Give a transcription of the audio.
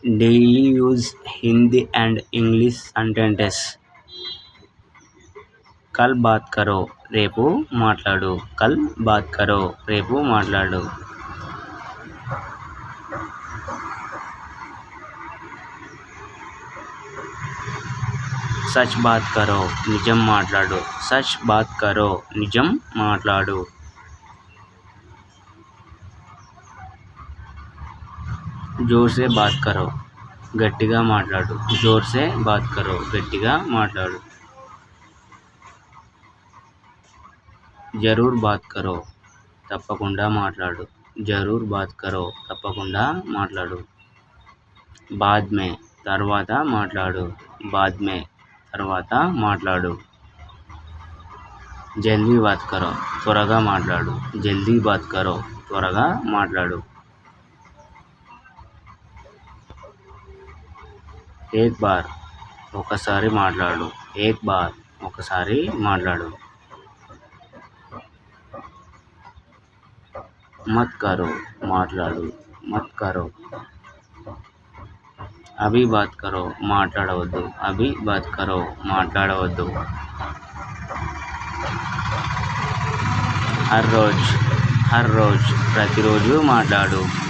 Daily use Hindi and English sentences. कल बात करो రేపు మాట్లాడు. कल बात करो రేపు మాట్లాడు. सच बात करो నిజం మాట్లాడు. सच बात करो నిజం మాట్లాడు. जोर से बात करो గట్టిగా మాట్లాడు. जोर से बात करो గట్టిగా మాట్లాడు. జరూర్ బాత్ కరో తప్పకుండా మాట్లాడు. జరూర్ బాత్ కరో తప్పకుండా మాట్లాడు. బాద్ మే తర్వాత మాట్లాడు. బాద్ మే తర్వాత మాట్లాడు. జల్దీ బాత్ కరో త్వరగా మాట్లాడు. జల్దీ బాత్ కరో త్వరగా మాట్లాడు. ఏక్ బార్ ఒకసారి మాట్లాడు. ఏక్ బార్ ఒకసారి మాట్లాడు. మత్ కరో మాట్లాడు. మత్ కరో. అభి బాత్ కరో మాట్లాడవద్దు. అభి బాత్ కరో మాట్లాడవద్దు. హర్ రోజ్ ప్రతిరోజు మాట్లాడు.